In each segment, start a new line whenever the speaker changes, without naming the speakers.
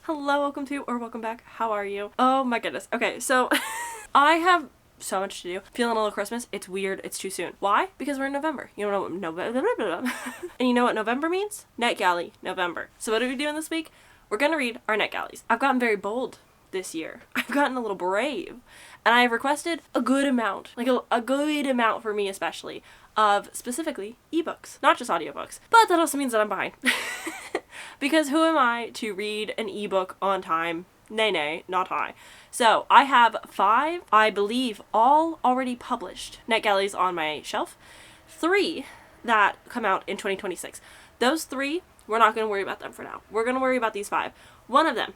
Hello, welcome to, or welcome back. How are you? Oh my goodness. Okay, so I have so much to do. Feeling a little Christmas. It's weird. It's too soon. Why? Because we're in November. You know what November? And you know what November means? NetGalley, November. So what are we doing this week? We're gonna read our NetGalleys. I've gotten very bold this year. I've gotten a little brave. And I have requested a good amount, like a good amount for me especially, of specifically ebooks. Not just audiobooks. But that also means that I'm behind. Because who am I to read an ebook on time? Nay, not I. So I have 5, I believe, all already published NetGalleys on my shelf. 3 that come out in 2026. Those 3, we're not going to worry about them for now. We're going to worry about these 5. One of them,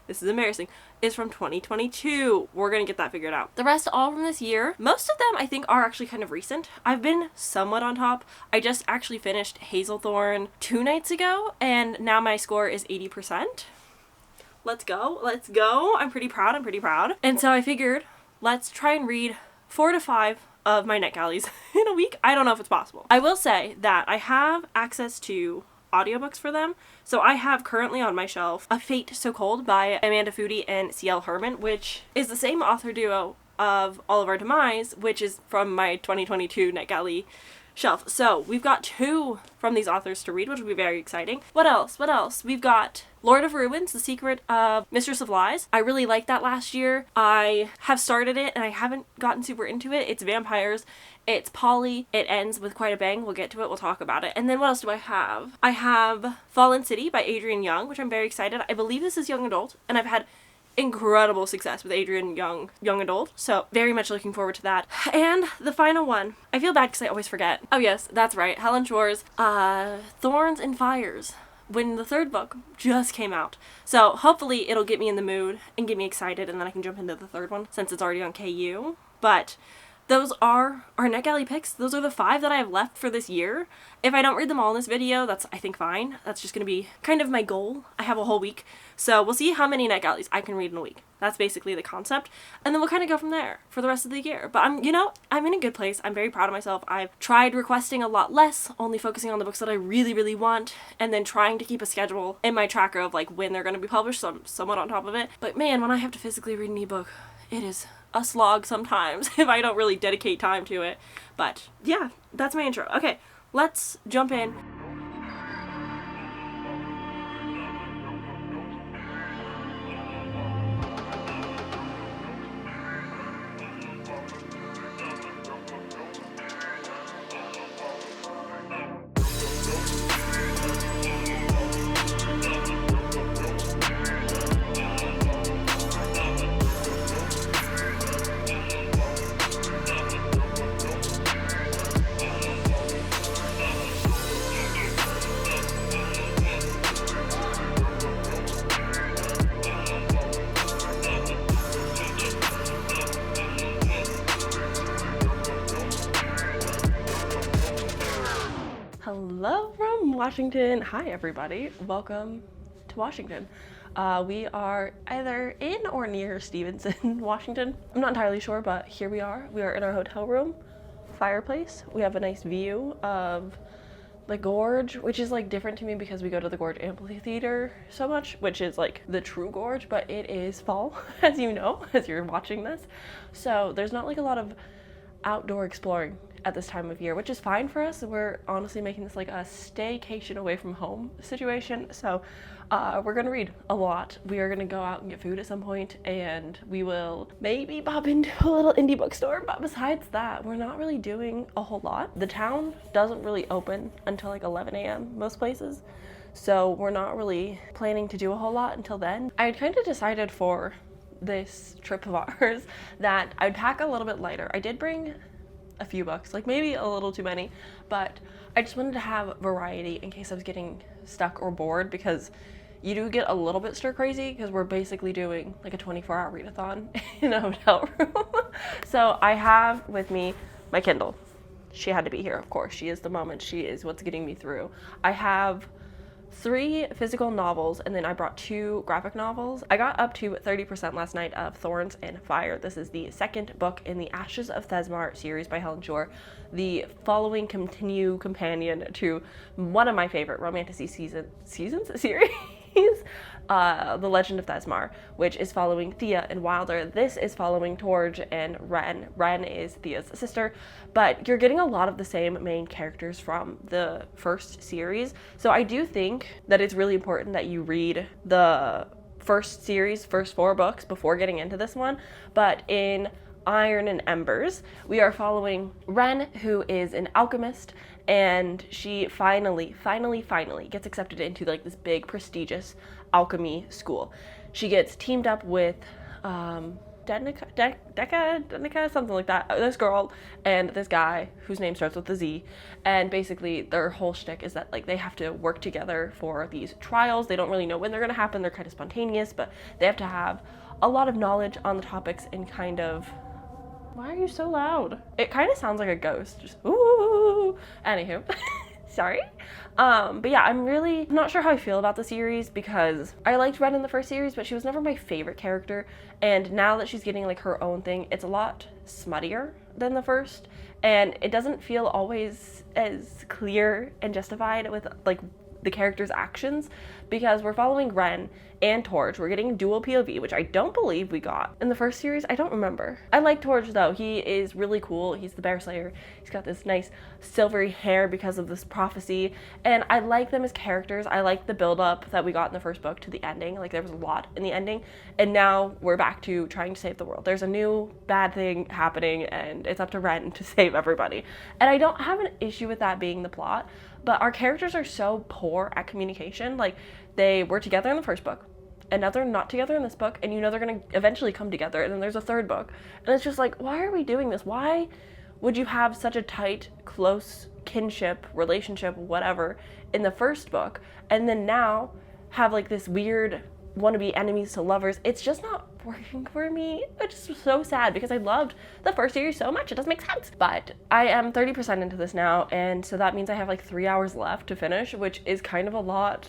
this is embarrassing, is from 2022. We're going to get that figured out. The rest all from this year. Most of them I think are actually kind of recent. I've been somewhat on top. I just actually finished Hazelthorn 2 nights ago and now my score is 80%. Let's go. I'm pretty proud. And so I figured let's try and read 4 to 5 of my NetGalleys in a week. I don't know if it's possible. I will say that I have access to audiobooks for them. So I have currently on my shelf A Fate So Cold by Amanda Foody and C.L. Herman, which is the same author duo of All of Our Demise, which is from my 2022 NetGalley shelf. So we've got 2 from these authors to read, which will be very exciting. What else? We've got Lord of Ruins, The Secret of Mistress of Lies. I really liked that last year. I have started it and I haven't gotten super into it. It's vampires. It's Polly. It ends with quite a bang. We'll get to it. We'll talk about it. And then what else do I have? I have Fallen City by Adrienne Young, which I'm very excited. I believe this is young adult, and I've had incredible success with Adrienne Young adult, so very much looking forward to that. And the final one, I feel bad because I always forget. Oh yes, that's right, Helen Shore's Thorns and Fires, when the 3rd book just came out. So hopefully it'll get me in the mood and get me excited, and then I can jump into the 3rd one since it's already on KU. But those are our NetGalley picks. Those are the 5 that I have left for this year. If I don't read them all in this video, that's, I think, fine. That's just going to be kind of my goal. I have a whole week. So we'll see how many NetGalleys I can read in a week. That's basically the concept. And then we'll kind of go from there for the rest of the year. But I'm in a good place. I'm very proud of myself. I've tried requesting a lot less, only focusing on the books that I really, really want, and then trying to keep a schedule in my tracker of like when they're going to be published, so I'm somewhat on top of it. But man, when I have to physically read an ebook, it is a slog sometimes if I don't really dedicate time to it. But yeah, that's my intro. Okay, let's jump in. Hello from Washington. Hi everybody. Welcome to Washington. We are either in or near Stevenson, Washington. I'm not entirely sure, but here we are. We are in our hotel room, fireplace. We have a nice view of the gorge, which is like different to me because we go to the Gorge Amphitheater so much, which is like the true gorge, but it is fall, as you know, as you're watching this. So there's not like a lot of outdoor exploring at this time of year, which is fine for us. We're honestly making this like a staycation away from home situation. So we're gonna read a lot. We are gonna go out and get food at some point, and we will maybe pop into a little indie bookstore. But besides that, we're not really doing a whole lot. The town doesn't really open until like 11 a.m. most places. So we're not really planning to do a whole lot until then. I had kind of decided for this trip of ours that I'd pack a little bit lighter. I did bring a few books, like maybe a little too many, but I just wanted to have variety in case I was getting stuck or bored, because you do get a little bit stir crazy because we're basically doing like a 24-hour readathon in a hotel room. So I have with me my Kindle. She had to be here, of course. She is the moment. She is what's getting me through. I have 3 physical novels, and then I brought 2 graphic novels. I got up to 30% last night of Thorns and Fire. This is the 2nd book in the Ashes of Thesmar series by Helen Shore, the following companion to one of my favorite romantasy series. The Legend of Thesmar, which is following Thea and Wilder. This is following Torge and Ren. Ren is Thea's sister, but you're getting a lot of the same main characters from the first series. So I do think that it's really important that you read the first series, first 4 books before getting into this one. But in Iron and Embers, we are following Ren, who is an alchemist, and she finally gets accepted into like this big prestigious alchemy school. She gets teamed up with Denica, something like that. This girl and this guy whose name starts with a Z, and basically their whole shtick is that like they have to work together for these trials. They don't really know when they're gonna happen. They're kind of spontaneous, but they have to have a lot of knowledge on the topics and kind of. Why are you so loud? It kind of sounds like a ghost. Just ooh. Anywho, sorry. But yeah, I'm not sure how I feel about the series because I liked Ren in the first series, but she was never my favorite character. And now that she's getting like her own thing, it's a lot smuttier than the first, and it doesn't feel always as clear and justified with like the character's actions, because we're following Ren and Torge. We're getting dual POV, which I don't believe we got in the first series. I don't remember. I like Torge though. He is really cool. He's the Bear Slayer. He's got this nice silvery hair because of this prophecy, and I like them as characters. I like the build up that we got in the first book to the ending. Like there was a lot in the ending, and now we're back to trying to save the world. There's a new bad thing happening, and it's up to Ren to save everybody. And I don't have an issue with that being the plot, but our characters are so poor at communication. Like, they were together in the first book, and now they're not together in this book, and you know they're going to eventually come together, and then there's a third book. And it's just like, why are we doing this? Why would you have such a tight, close kinship, relationship, whatever, in the first book, and then now have, like, this weird wannabe enemies to lovers? It's just not working for me. It's just so sad because I loved the first series so much. It doesn't make sense. But I am 30% into this now, and so that means I have like 3 hours left to finish, which is kind of a lot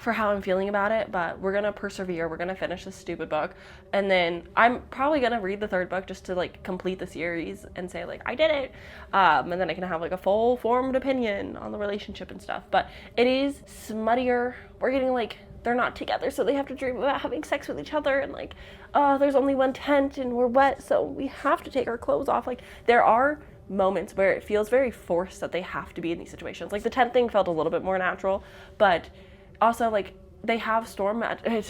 for how I'm feeling about it, but we're gonna persevere. We're gonna finish this stupid book, and then I'm probably gonna read the third book just to like complete the series and say like I did it, and then I can have like a full formed opinion on the relationship and stuff. But it is smuttier. We're getting like, they're not together, so they have to dream about having sex with each other, and like, oh, there's only one tent and we're wet, so we have to take our clothes off. Like, there are moments where it feels very forced that they have to be in these situations. Like, the tent thing felt a little bit more natural, but also, like, they have storm magic.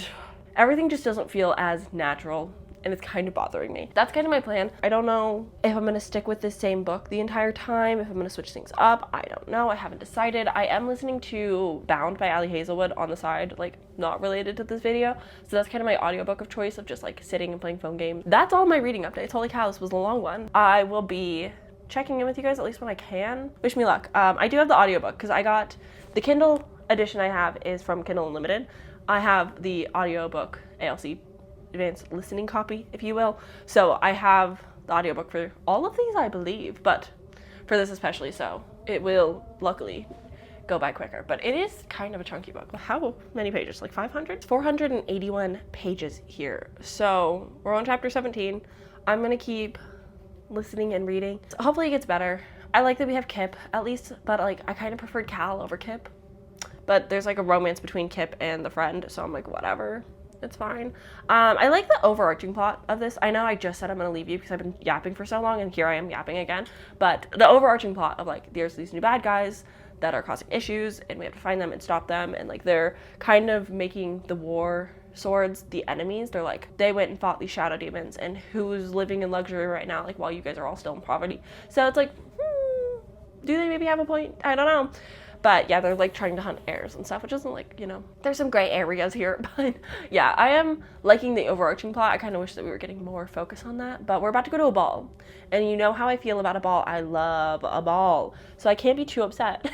Everything just doesn't feel as natural, and it's kind of bothering me. That's kind of my plan. I don't know if I'm gonna stick with this same book the entire time, if I'm gonna switch things up. I don't know. I haven't decided. I am listening to Bound by Ali Hazelwood on the side, like not related to this video. So that's kind of my audiobook of choice of just like sitting and playing phone games. That's all my reading updates. Holy cow, this was a long one. I will be checking in with you guys at least when I can. Wish me luck. I do have the audiobook because I got the Kindle edition I have is from Kindle Unlimited. I have the audiobook ALC advanced listening copy, if you will. So I have the audiobook for all of these, I believe, but for this especially, so it will luckily go by quicker. But it is kind of a chunky book. How many pages? Like 500? 481 pages here. So we're on chapter 17. I'm gonna keep listening and reading. So hopefully it gets better. I like that we have Kip, at least, but like I kind of preferred Cal over Kip. But there's like a romance between Kip and the friend, so I'm like, whatever. It's fine. I like the overarching plot of this. I know I just said I'm gonna leave you because I've been yapping for so long, and here I am yapping again. But the overarching plot of like, there's these new bad guys that are causing issues, and we have to find them and stop them, and like they're kind of making the war swords the enemies. They're like, they went and fought these shadow demons, and who's living in luxury right now, like while you guys are all still in poverty. So it's like, do they maybe have a point? I don't know. But yeah, they're like trying to hunt heirs and stuff, which isn't like, you know, there's some gray areas here. But yeah, I am liking the overarching plot. I kind of wish that we were getting more focus on that. But we're about to go to a ball. And you know how I feel about a ball. I love a ball. So I can't be too upset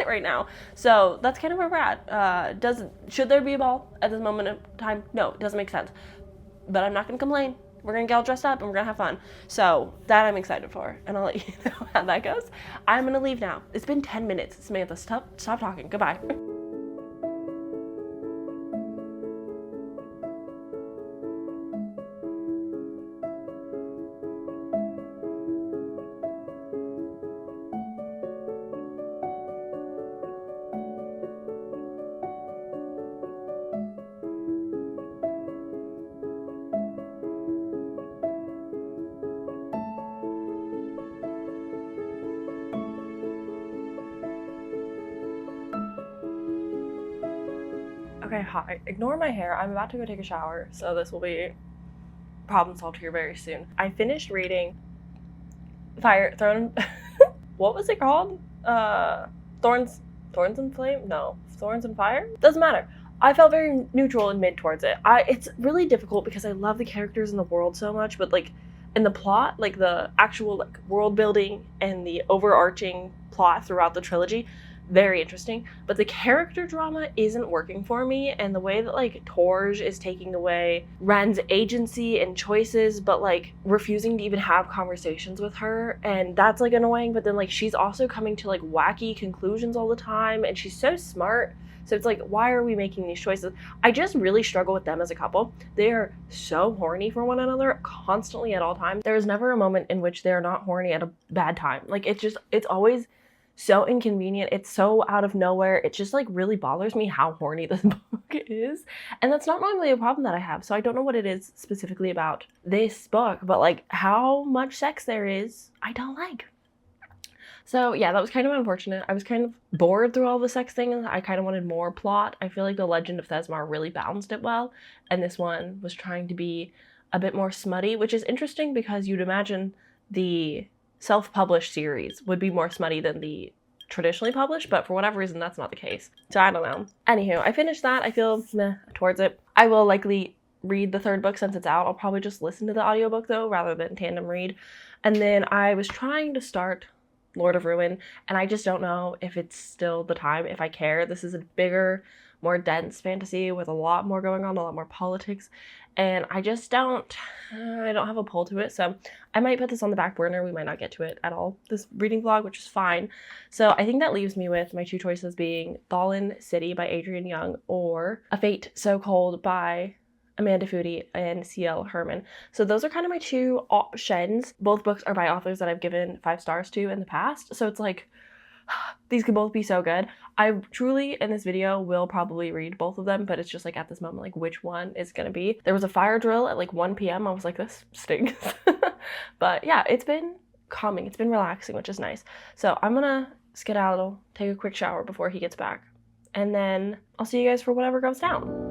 right now. So that's kind of where we're at. Should there be a ball at this moment in time? No, it doesn't make sense. But I'm not going to complain. We're going to get all dressed up and we're going to have fun. So that I'm excited for. And I'll let you know how that goes. I'm going to leave now. It's been 10 minutes. Samantha, stop talking. Goodbye. Okay, hi. Ignore my hair. I'm about to go take a shower, so this will be problem solved here very soon. I finished reading Throne. What was it called? Thorns and Flame? No, Thorns and Fire? Doesn't matter. I felt very neutral and mid towards it. It's really difficult because I love the characters in the world so much, but like in the plot, like the actual like world building and the overarching plot throughout the trilogy, very interesting. But the character drama isn't working for me, and the way that like Torge is taking away Ren's agency and choices, but like refusing to even have conversations with her, and that's like annoying. But then like she's also coming to like wacky conclusions all the time, and she's so smart. So it's like, why are we making these choices? I just really struggle with them as a couple. They are so horny for one another constantly at all times. There is never a moment in which they're not horny at a bad time. Like it's always so inconvenient. It's so out of nowhere. It just like really bothers me how horny this book is. And that's not normally a problem that I have. So I don't know what it is specifically about this book, but like how much sex there is, I don't like. So yeah, that was kind of unfortunate. I was kind of bored through all the sex things. I kind of wanted more plot. I feel like The Legend of Thesmar really balanced it well, and this one was trying to be a bit more smutty, which is interesting because you'd imagine the self-published series would be more smutty than the traditionally published, but for whatever reason, that's not the case. So I don't know. Anywho, I finished that. I feel meh towards it. I will likely read the third book since it's out. I'll probably just listen to the audiobook though, rather than tandem read. And then I was trying to start Lord of Ruin, and I just don't know if it's still the time, if I care. This is a bigger, more dense fantasy with a lot more going on, a lot more politics, and I just don't have a pull to it, so I might put this on the back burner. We might not get to it at all this reading vlog, which is fine. So I think that leaves me with my two choices being Fallen City by Adrienne Young or A Fate So Cold by Amanda Foody and C.L. Herman. So those are kind of my two options. Both books are by authors that I've given 5 stars to in the past. So it's like, these could both be so good. I truly, in this video, will probably read both of them, but it's just like at this moment, like which one is gonna be. There was a fire drill at like 1 p.m. I was like, this stinks. But yeah, it's been calming. It's been relaxing, which is nice. So I'm gonna skedaddle, take a quick shower before he gets back. And then I'll see you guys for whatever goes down.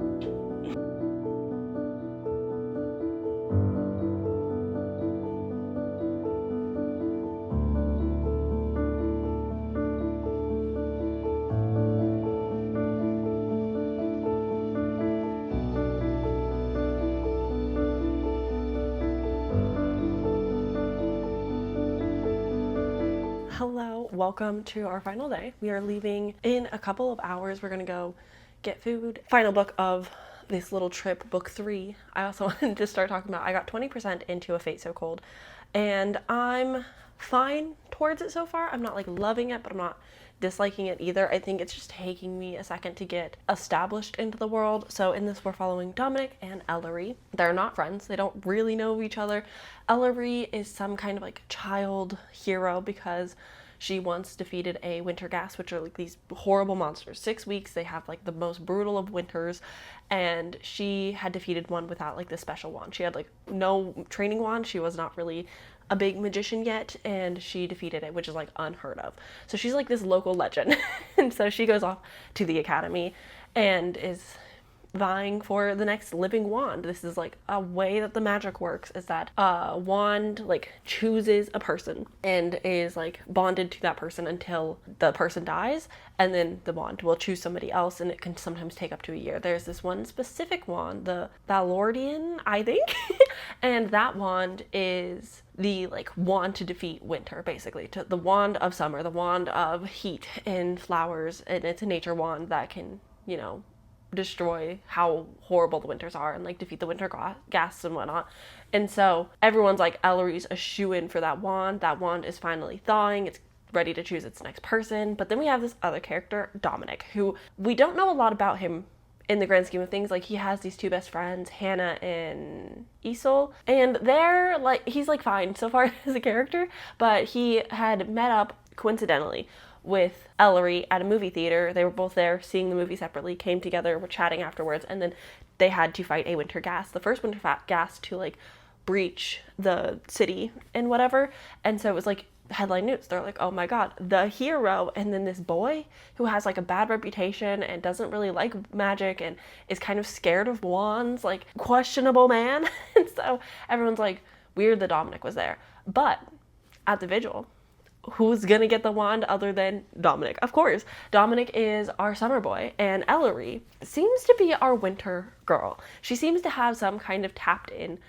Hello, welcome to our final day. We are leaving in a couple of hours. We're gonna go get food. Final book of this little trip, book 3. I also wanted to start talking about, I got 20% into A Fate So Cold, and I'm fine towards it so far. I'm not like loving it, but I'm not disliking it either. I think it's just taking me a second to get established into the world. So in this, we're following Dominic and Ellery. They're not friends. They don't really know each other. Ellery is some kind of like child hero because she once defeated a winter gas, which are like these horrible monsters. 6 weeks, they have like the most brutal of winters, and she had defeated one without like the special wand. She had like no training wand. She was not really a big magician yet, and she defeated it, which is like unheard of. So she's like this local legend. And so she goes off to the academy and is vying for the next living wand. This is like a way that the magic works, is that a wand like chooses a person and is like bonded to that person until the person dies, and then the wand will choose somebody else, and it can sometimes take up to a year. There's this one specific wand, the Valordian, I think, and that wand is the like wand to defeat winter, basically, to the wand of summer, the wand of heat and flowers, and it's a nature wand that can, you know, destroy how horrible the winters are and like defeat the winter gas and whatnot. And so everyone's like, Ellery's a shoo-in for that wand. That wand is finally thawing. It's ready to choose its next person. But then we have this other character, Dominic, who we don't know a lot about him in the grand scheme of things. Like, he has these 2 best friends, Hannah and Isol, and they're like, he's like fine so far as a character, but he had met up coincidentally with Ellery at a movie theater. They were both there seeing the movie separately, came together, were chatting afterwards, and then they had to fight a winter gas, the first winter gas to like breach the city and whatever. And so it was like headline news. They're like, oh my god, the hero and then this boy who has like a bad reputation and doesn't really like magic and is kind of scared of wands, like questionable man. And so everyone's like, weird that Dominic was there. But at the vigil, who's gonna get the wand other than Dominic? Of course, Dominic is our summer boy, and Ellery seems to be our winter girl. She seems to have some kind of tapped in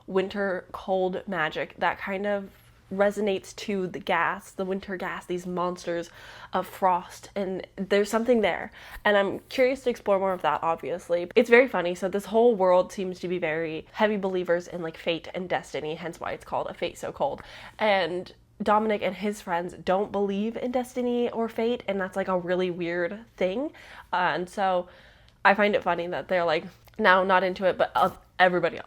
winter cold magic that kind of resonates to the winter gas, these monsters of frost, and there's something there. And I'm curious to explore more of that, obviously. It's very funny. So this whole world seems to be very heavy believers in like fate and destiny, hence why it's called A Fate So Cold. And Dominic and his friends don't believe in destiny or fate, and that's like a really weird thing. And so I find it funny that they're like, now not into it, but everybody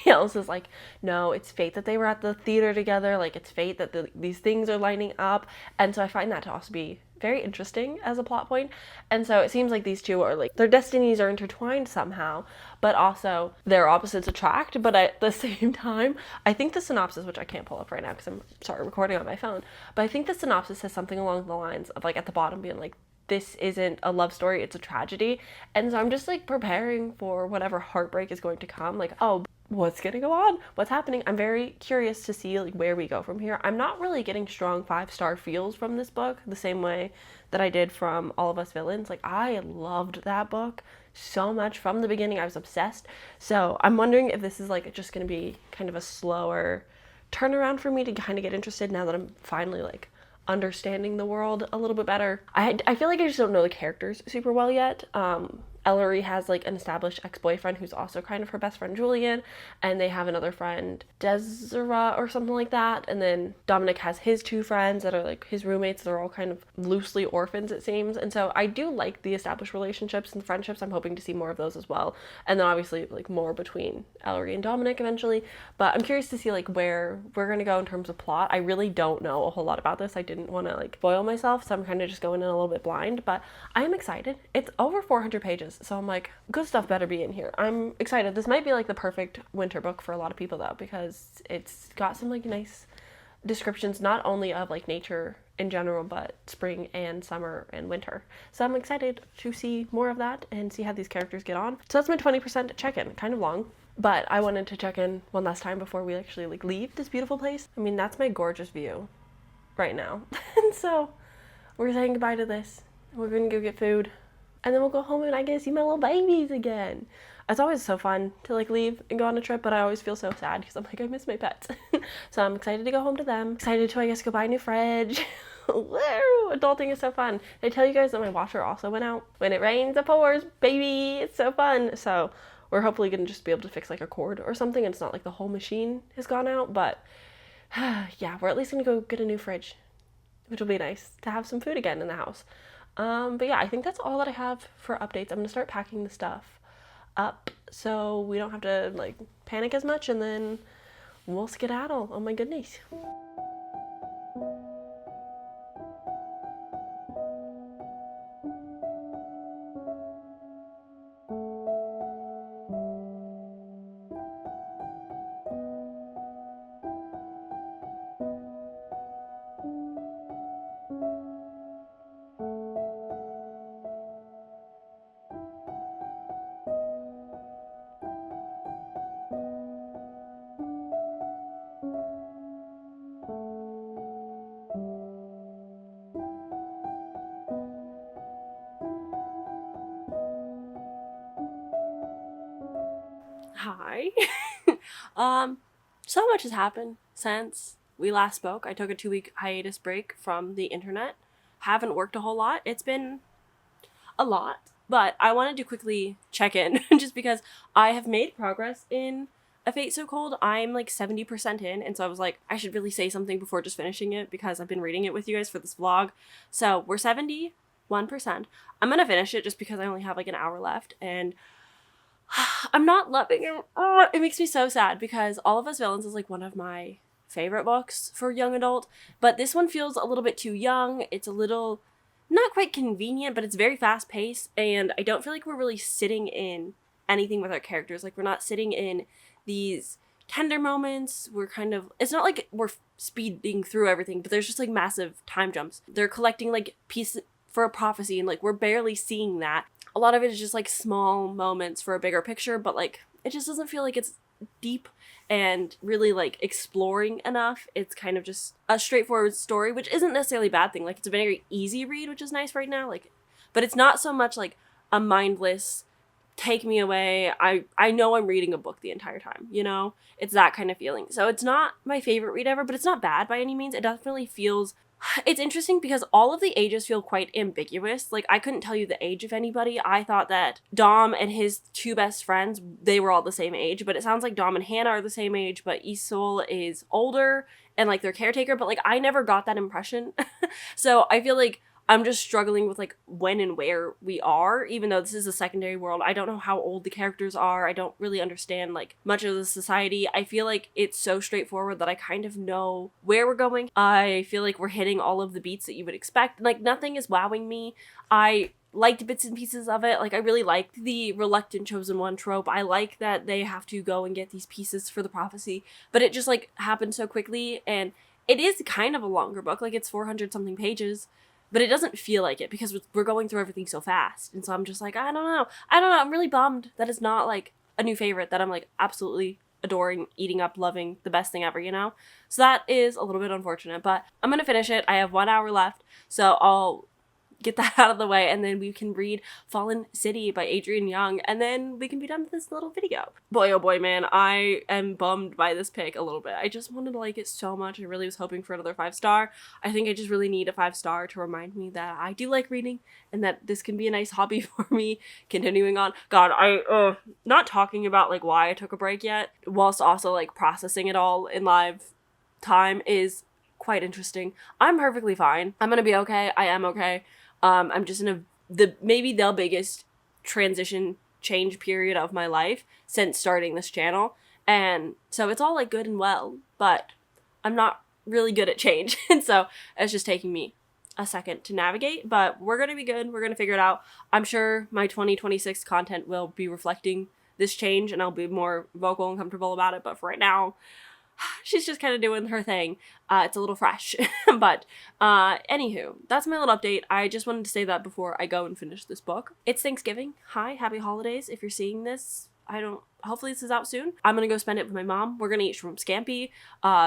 else is like, no, it's fate that they were at the theater together, like it's fate that these things are lining up. And so I find that to also be very interesting as a plot point. And so it seems like these two are like, their destinies are intertwined somehow, but also their opposites attract. But at the same time, I think the synopsis, which I can't pull up right now because I'm recording on my phone, but I think the synopsis says something along the lines of like at the bottom being like, this isn't a love story, it's a tragedy. And so I'm just like preparing for whatever heartbreak is going to come. Like, oh, what's gonna go on? What's happening? I'm very curious to see like where we go from here. I'm not really getting strong 5-star feels from this book the same way that I did from All of Us Villains. Like, I loved that book so much from the beginning. I was obsessed. So I'm wondering if this is like just gonna be kind of a slower turnaround for me to kind of get interested now that I'm finally like understanding the world a little bit better. I feel like I just don't know the characters super well yet. Ellery has like an established ex-boyfriend who's also kind of her best friend Julian, and they have another friend Desiree or something like that. And then Dominic has his two friends that are like his roommates. They're all kind of loosely orphans, it seems. And so I do like the established relationships and friendships. I'm hoping to see more of those as well. And then obviously like more between Ellery and Dominic eventually. But I'm curious to see like where we're gonna go in terms of plot. I really don't know a whole lot about this. I didn't want to like spoil myself, so I'm kind of just going in a little bit blind. But I am excited. It's over 400 pages. So I'm like, good stuff better be in here. I'm excited. This might be like the perfect winter book for a lot of people though, because it's got some like nice descriptions, not only of like nature in general, but spring and summer and winter. So I'm excited to see more of that and see how these characters get on. So that's my 20% check-in, kind of long, but I wanted to check in one last time before we actually like leave this beautiful place. I mean, that's my gorgeous view right now. And so we're saying goodbye to this. We're gonna go get food. And then we'll go home and I get to see my little babies again. It's always so fun to like leave and go on a trip, but I always feel so sad because I'm like, I miss my pets. So I'm excited to go home to them. Excited to, I guess, go buy a new fridge. Woo! Adulting is so fun. Did I tell you guys that my washer also went out? When it rains, it pours, baby. It's so fun. So we're hopefully going to just be able to fix like a cord or something. And it's not like the whole machine has gone out, but yeah, we're at least going to go get a new fridge, which will be nice to have some food again in the house. But yeah, I think that's all that I have for updates. I'm gonna start packing the stuff up so we don't have to like panic as much, and then we'll skedaddle. Oh my goodness. Hi. So much has happened since we last spoke. I took a 2-week hiatus break from the internet. Haven't worked a whole lot. It's been a lot, but I wanted to quickly check in just because I have made progress in A Fate So Cold. I'm like 70% in, and so I was like, I should really say something before just finishing it because I've been reading it with you guys for this vlog. So we're 71%. I'm gonna finish it just because I only have like an hour left, and I'm not loving it. Oh, it makes me so sad because All of Us Villains is like one of my favorite books for young adult, but this one feels a little bit too young. It's a little not quite convenient, but it's very fast paced, and I don't feel like we're really sitting in anything with our characters. Like, we're not sitting in these tender moments. It's not like we're speeding through everything, but there's just like massive time jumps. They're collecting like pieces for a prophecy, and like we're barely seeing that. A lot of it is just like small moments for a bigger picture, but like it just doesn't feel like it's deep and really like exploring enough. It's kind of just a straightforward story, which isn't necessarily a bad thing. Like, it's a very easy read, which is nice right now. Like, but it's not so much like a mindless take me away. I know I'm reading a book the entire time, you know? It's that kind of feeling. So it's not my favorite read ever, but it's not bad by any means. It definitely feels... It's interesting because all of the ages feel quite ambiguous. Like, I couldn't tell you the age of anybody. I thought that Dom and his two best friends, they were all the same age, but it sounds like Dom and Hannah are the same age, but Isolde is older and like their caretaker, but like I never got that impression. So I feel like I'm just struggling with like when and where we are, even though this is a secondary world. I don't know how old the characters are. I don't really understand like much of the society. I feel like it's so straightforward that I kind of know where we're going. I feel like we're hitting all of the beats that you would expect. Like, nothing is wowing me. I liked bits and pieces of it. Like, I really liked the reluctant chosen one trope. I like that they have to go and get these pieces for the prophecy, but it just like happened so quickly, and it is kind of a longer book. Like, it's 400 something pages. But it doesn't feel like it because we're going through everything so fast. And so I'm just like, I don't know. I'm really bummed that it's not like a new favorite that I'm like absolutely adoring, eating up, loving, the best thing ever, you know? So that is a little bit unfortunate, but I'm going to finish it. I have 1 hour left, so I'll get that out of the way, and then we can read Fallen City by Adrienne Young, and then we can be done with this little video. Boy, oh boy, man, I am bummed by this pick a little bit. I just wanted to like it so much. I really was hoping for another 5-star. I think I just really need a 5-star to remind me that I do like reading, and that this can be a nice hobby for me continuing on. God, not talking about like why I took a break yet, whilst also like processing it all in live time is quite interesting. I'm perfectly fine. I'm gonna be okay. I am okay. I'm just in maybe the biggest transition change period of my life since starting this channel. And so it's all like good and well, but I'm not really good at change. And so it's just taking me a second to navigate, but we're going to be good. We're going to figure it out. I'm sure my 2026 content will be reflecting this change, and I'll be more vocal and comfortable about it. But for right now, she's just kind of doing her thing. It's a little fresh. But anywho, that's my little update. I just wanted to say that before I go and finish this book. It's Thanksgiving. Hi, happy holidays if you're seeing this. Hopefully this is out soon. I'm gonna go spend it with my mom. We're gonna eat shrimp scampi.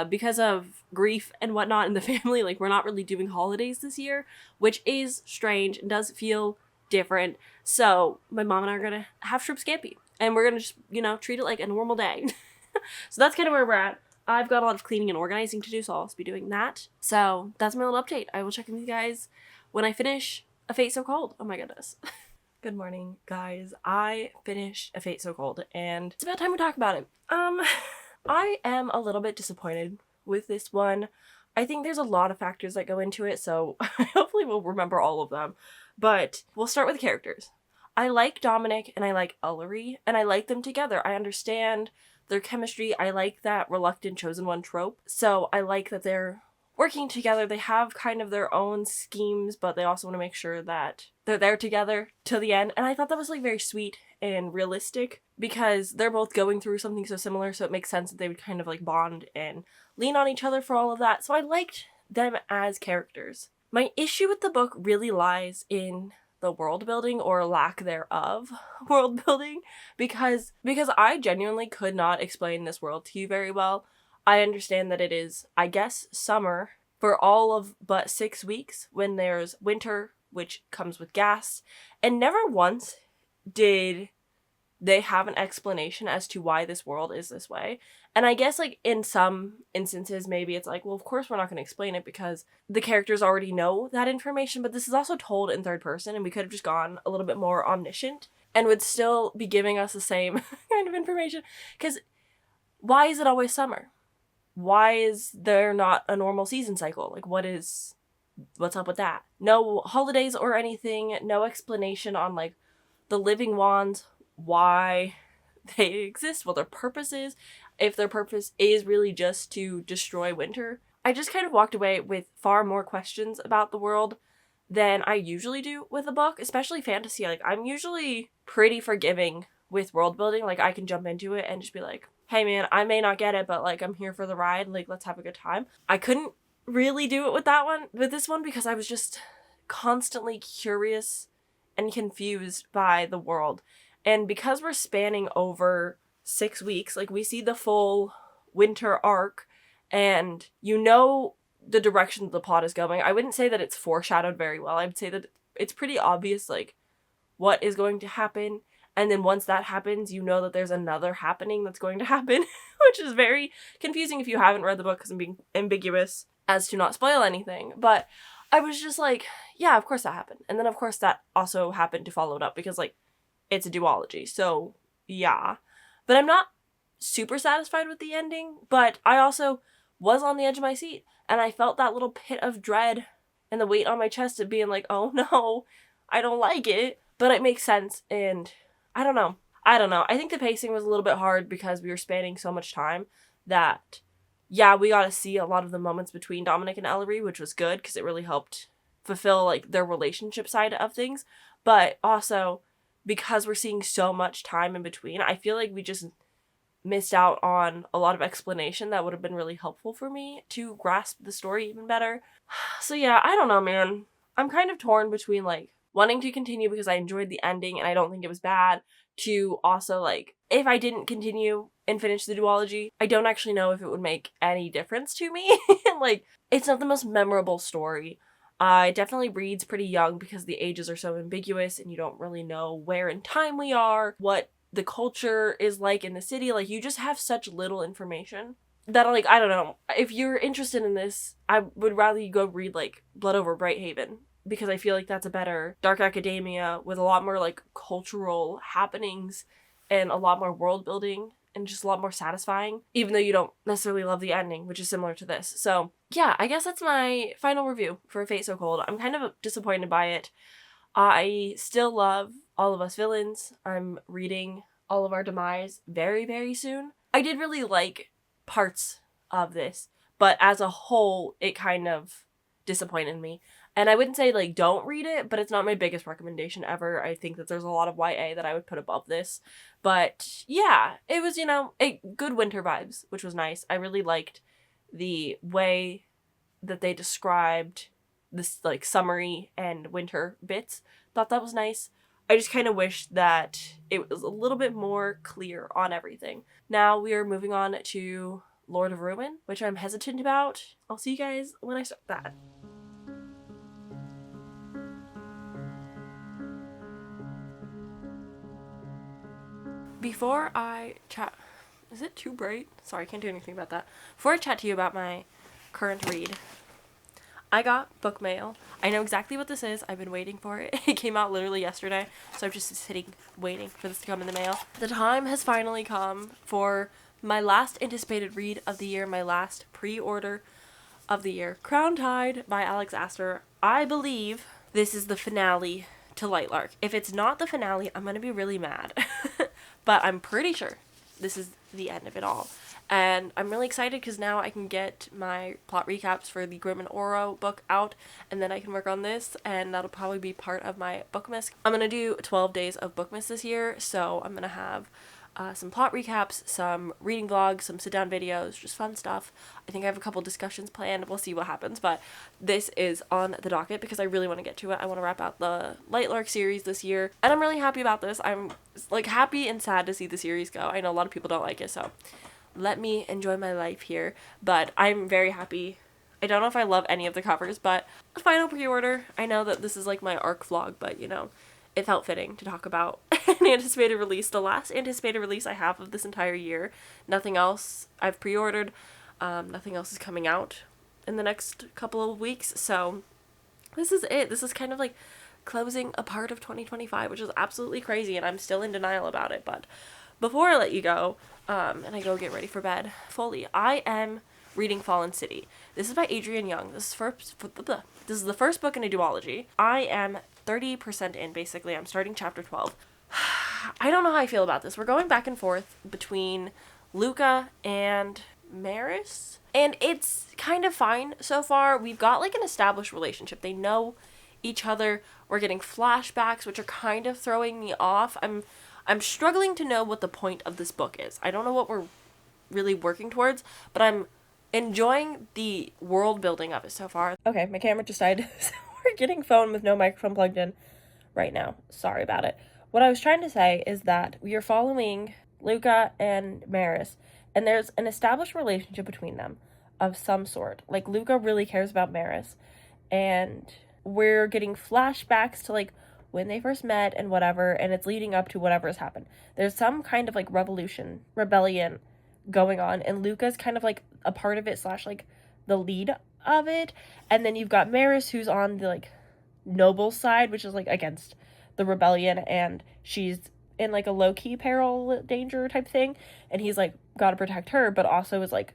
Because of grief and whatnot in the family, like, we're not really doing holidays this year, which is strange and does feel different. So my mom and I are gonna have shrimp scampi, and we're gonna just, treat it like a normal day. So that's kind of where we're at. I've got a lot of cleaning and organizing to do, so I'll also be doing that. So that's my little update. I will check in with you guys when I finish A Fate So Cold. Oh my goodness. Good morning, guys. I finished A Fate So Cold, and it's about time we talk about it. I am a little bit disappointed with this one. I think there's a lot of factors that go into it, so hopefully we'll remember all of them. But we'll start with the characters. I like Dominic and I like Ullery, and I like them together. I understand their chemistry. I like that reluctant chosen one trope. So I like that they're working together. They have kind of their own schemes, but they also want to make sure that they're there together till the end. And I thought that was like very sweet and realistic because they're both going through something so similar. So it makes sense that they would kind of like bond and lean on each other for all of that. So I liked them as characters. My issue with the book really lies in the world building, or lack thereof world building, because I genuinely could not explain this world to you very well. I understand that it is, I guess, summer for all of but 6 weeks when there's winter, which comes with gas, and never once did they have an explanation as to why this world is this way. And I guess, like, in some instances, maybe it's like, well, of course we're not going to explain it because the characters already know that information, but this is also told in third person, and we could have just gone a little bit more omniscient and would still be giving us the same kind of information. Because why is it always summer? Why is there not a normal season cycle? Like, what's up with that? No holidays or anything, no explanation on, like, the living wands, why they exist, what their purpose is, if their purpose is really just to destroy winter. I just kind of walked away with far more questions about the world than I usually do with a book, especially fantasy. Like, I'm usually pretty forgiving with world building. Like, I can jump into it and just be like, hey man, I may not get it, but like I'm here for the ride, like let's have a good time. I couldn't really do it with this one because I was just constantly curious and confused by the world. And because we're spanning over 6 weeks, like we see the full winter arc and the direction the plot is going. I wouldn't say that it's foreshadowed very well. I would say that it's pretty obvious like what is going to happen. And then once that happens, you know that there's another happening that's going to happen, which is very confusing if you haven't read the book because I'm being ambiguous as to not spoil anything. But I was just like, yeah, of course that happened. And then of course that also happened to follow it up because like it's a duology. So yeah. But I'm not super satisfied with the ending, but I also was on the edge of my seat and I felt that little pit of dread and the weight on my chest of being like, oh no, I don't like it. But it makes sense and I don't know. I think the pacing was a little bit hard because we were spanning so much time that, yeah, we got to see a lot of the moments between Dominic and Ellery, which was good because it really helped fulfill like their relationship side of things. But also because we're seeing so much time in between, I feel like we just missed out on a lot of explanation that would have been really helpful for me to grasp the story even better. So yeah, I don't know, man. I'm kind of torn between like wanting to continue because I enjoyed the ending and I don't think it was bad, to also like if I didn't continue and finish the duology, I don't actually know if it would make any difference to me. Like it's not the most memorable story. It definitely reads pretty young because the ages are so ambiguous and you don't really know where in time we are, what the culture is like in the city. Like you just have such little information that like, I don't know. If you're interested in this, I would rather you go read like Blood Over Brighthaven because I feel like that's a better dark academia with a lot more like cultural happenings and a lot more world building and just a lot more satisfying, even though you don't necessarily love the ending, which is similar to this. So yeah, I guess that's my final review for Fate So Cold. I'm kind of disappointed by it. I still love all of us villains. I'm reading All of Our Demise very, very soon. I did really like parts of this, but as a whole, it kind of disappointed me. And I wouldn't say, like, don't read it, but it's not my biggest recommendation ever. I think that there's a lot of YA that I would put above this. But, yeah, it was, good winter vibes, which was nice. I really liked the way that they described this, like, summery and winter bits. Thought that was nice. I just kind of wish that it was a little bit more clear on everything. Now we are moving on to Lord of Ruin, which I'm hesitant about. I'll see you guys when I start that. Before I chat... Is it too bright? Sorry, I can't do anything about that. Before I chat to you about my current read, I got book mail. I know exactly what this is. I've been waiting for it. It came out literally yesterday, so I'm just sitting waiting for this to come in the mail. The time has finally come for my last anticipated read of the year, my last pre-order of the year. Crown Tide by Alex Astor. I believe this is the finale to Lightlark. If it's not the finale, I'm going to be really mad. But I'm pretty sure this is the end of it all. And I'm really excited because now I can get my plot recaps for the Grim and Oro book out, and then I can work on this, and that'll probably be part of my Bookmas. I'm going to do 12 days of Bookmas this year, so I'm going to have some plot recaps, some reading vlogs, some sit-down videos, just fun stuff. I think I have a couple discussions planned. We'll see what happens, but this is on the docket because I really want to get to it. I want to wrap out the Lightlark series this year, and I'm really happy about this. I'm like happy and sad to see the series go. I know a lot of people don't like it, so let me enjoy my life here, but I'm very happy. I don't know if I love any of the covers, but final pre-order. I know that this is like my ARC vlog, but it felt fitting to talk about an anticipated release, the last anticipated release I have of this entire year. Nothing else I've pre-ordered. Nothing else is coming out in the next couple of weeks, so this is it. This is kind of like closing a part of 2025, which is absolutely crazy, and I'm still in denial about it. But before I let you go, and I go get ready for bed fully, I am reading Fallen City. This is by Adrienne Young. This is the first book in a duology. I am 30% in, basically. I'm starting chapter 12. I don't know how I feel about this. We're going back and forth between Luca and Maris, and it's kind of fine so far. We've got like an established relationship. They know each other. We're getting flashbacks, which are kind of throwing me off. I'm struggling to know what the point of this book is. I don't know what we're really working towards, but I'm enjoying the world building of it so far. Okay, my camera just died, so we're getting phone with no microphone plugged in right now. Sorry about it. What I was trying to say is that we are following Luca and Maris, and there's an established relationship between them of some sort. Like, Luca really cares about Maris, and we're getting flashbacks to, like, when they first met and whatever, and it's leading up to whatever has happened. There's some kind of, like, rebellion going on, and Luca's kind of, like, a part of it / like, the lead of it, and then you've got Maris, who's on the, like, noble side, which is, like, against the rebellion, and she's in, like, a low-key peril danger type thing, and he's, like, gotta protect her, but also is, like,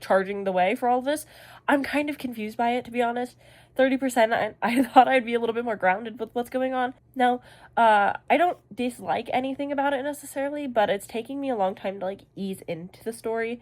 charging the way for all of this. I'm kind of confused by it, to be honest. 30%, I thought I'd be a little bit more grounded with what's going on. Now, I don't dislike anything about it necessarily, but it's taking me a long time to, like, ease into the story.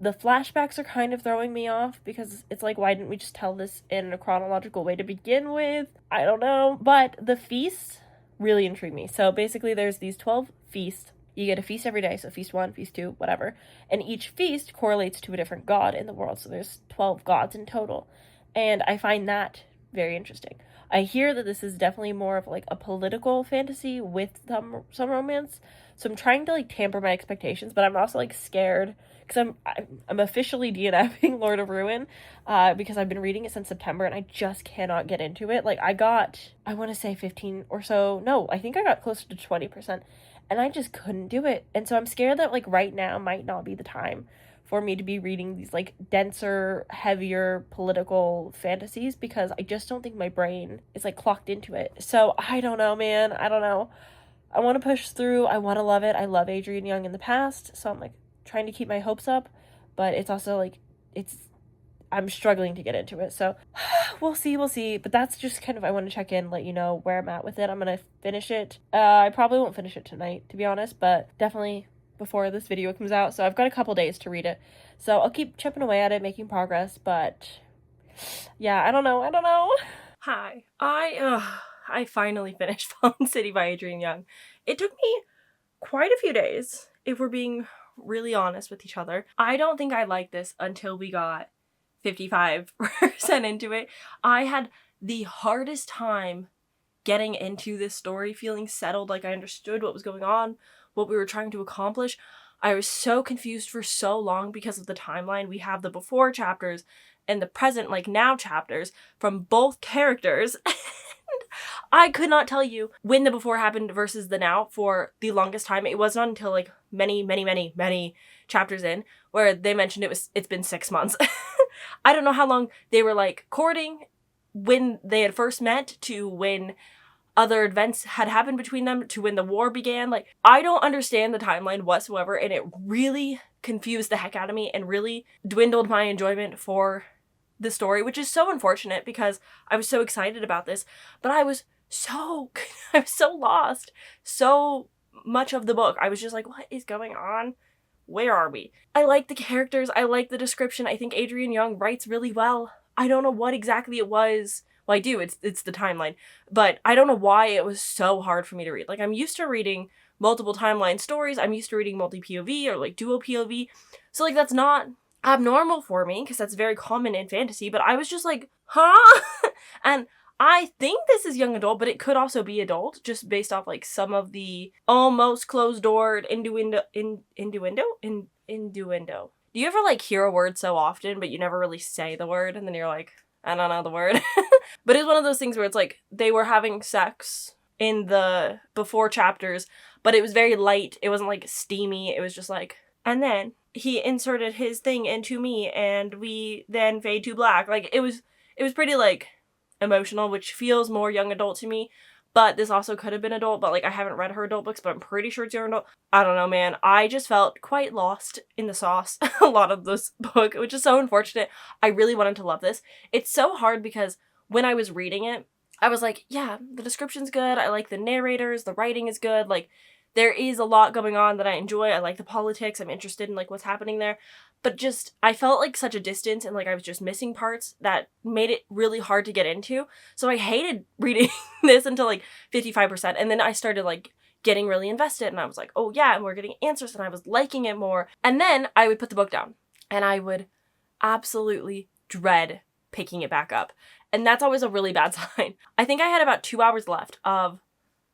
The flashbacks are kind of throwing me off, because it's like, why didn't we just tell this in a chronological way to begin with? I don't know. But the feasts really intrigue me. So basically there's these 12 feasts. You get a feast every day, so feast 1, feast 2, whatever. And each feast correlates to a different god in the world, so there's 12 gods in total. And I find that very interesting. I hear that this is definitely more of, like, a political fantasy with some romance, so I'm trying to, like, tamper my expectations, but I'm also, like, scared, because I'm officially DNFing Lord of Ruin, because I've been reading it since September, and I just cannot get into it. Like, I want to say 15 or so, no, I think I got closer to 20%, and I just couldn't do it. And so I'm scared that, like, right now might not be the time for me to be reading these, like, denser, heavier political fantasies, because I just don't think my brain is, like, clocked into it. So I don't know, man. I don't know. I want to push through. I want to love it. I love Adrienne Young in the past, so I'm, like, trying to keep my hopes up, but it's also, like, I'm struggling to get into it, so we'll see, but that's just kind of, I want to check in, let you know where I'm at with it. I'm gonna finish it. I probably won't finish it tonight, to be honest, but definitely before this video comes out, so I've got a couple days to read it, so I'll keep chipping away at it, making progress, but yeah, I don't know. Hi, I finally finished Fallen City by Adrienne Young. It took me quite a few days, if we're being really honest with each other. I don't think I liked this until we got 55% into it. I had the hardest time getting into this story, feeling settled, like I understood what was going on, what we were trying to accomplish. I was so confused for so long because of the timeline. We have the before chapters and the present, like, now chapters from both characters. I could not tell you when the before happened versus the now for the longest time. It was not until, like, many chapters in where they mentioned it's been 6 months. I don't know how long they were, like, courting when they had first met to when other events had happened between them to when the war began. Like, I don't understand the timeline whatsoever, and it really confused the heck out of me and really dwindled my enjoyment for the story, which is so unfortunate because I was so excited about this, but I was so lost. So much of the book, I was just like, what is going on? Where are we? I like the characters. I like the description. I think Adrienne Young writes really well. I don't know what exactly it was. Well, I do. It's the timeline. But I don't know why it was so hard for me to read. Like, I'm used to reading multiple timeline stories. I'm used to reading multi-POV or, like, dual POV. So, like, that's not abnormal for me because that's very common in fantasy. But I was just like, huh? And I think this is young adult, but it could also be adult, just based off, like, some of the almost closed-doored innuendo. Do you ever, like, hear a word so often, but you never really say the word, and then you're like, I don't know the word? But it's one of those things where it's like, they were having sex in the before chapters, but it was very light. It wasn't, like, steamy. It was just like, and then he inserted his thing into me, and we then fade to black. Like, it was pretty, like, emotional, which feels more young adult to me, but this also could have been adult, but, like, I haven't read her adult books, but I'm pretty sure it's young adult. I don't know, man. I just felt quite lost in the sauce a lot of this book, which is so unfortunate. I really wanted to love this. It's so hard because when I was reading it, I was like, yeah, the description's good, I like the narrators, the writing is good, like, there is a lot going on that I enjoy, I like the politics, I'm interested in, like, what's happening there, but just, I felt like such a distance and, like, I was just missing parts that made it really hard to get into, so I hated reading this until, like, 55%, and then I started, like, getting really invested, and I was like, oh yeah, and we're getting answers, and I was liking it more. And then I would put the book down, and I would absolutely dread picking it back up. And that's always a really bad sign. I think I had about 2 hours left of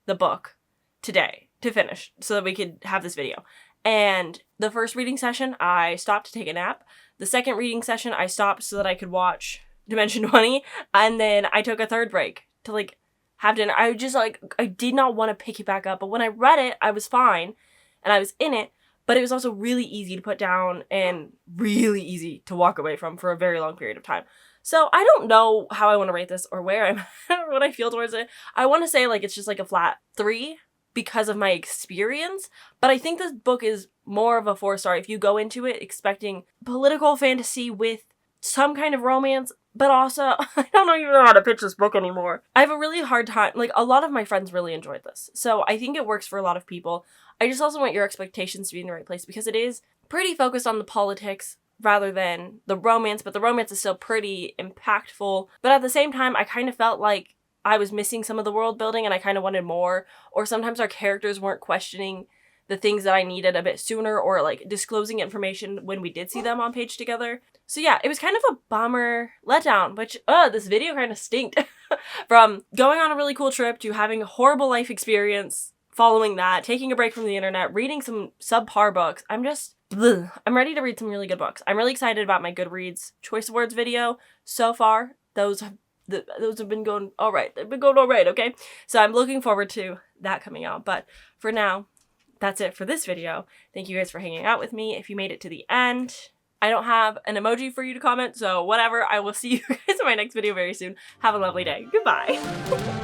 the book today to finish so that we could have this video. And the first reading session, I stopped to take a nap. The second reading session, I stopped so that I could watch Dimension 20. And then I took a third break to like have dinner. I just like, I did not want to pick it back up. But when I read it, I was fine and I was in it. But it was also really easy to put down and really easy to walk away from for a very long period of time. So I don't know how I want to rate this or where I'm at or what I feel towards it. I want to say like it's just like a flat 3 because of my experience. But I think this book is more of a 4-star if you go into it expecting political fantasy with some kind of romance. But also, I don't even know how to pitch this book anymore. I have a really hard time. Like, a lot of my friends really enjoyed this. So I think it works for a lot of people. I just also want your expectations to be in the right place because it is pretty focused on the politics rather than the romance, but the romance is still pretty impactful. But at the same time, I kind of felt like I was missing some of the world building and I kind of wanted more. Or sometimes our characters weren't questioning the things that I needed a bit sooner or like disclosing information when we did see them on page together. So yeah, it was kind of a bummer letdown, which, this video kind of stinked. From going on a really cool trip to having a horrible life experience following that, taking a break from the internet, reading some subpar books. I'm ready to read some really good books. I'm really excited about my Goodreads Choice Awards video. So far, those have been going all right. They've been going all right, okay? So I'm looking forward to that coming out. But for now, that's it for this video. Thank you guys for hanging out with me. If you made it to the end, I don't have an emoji for you to comment, so whatever. I will see you guys in my next video very soon. Have a lovely day. Goodbye.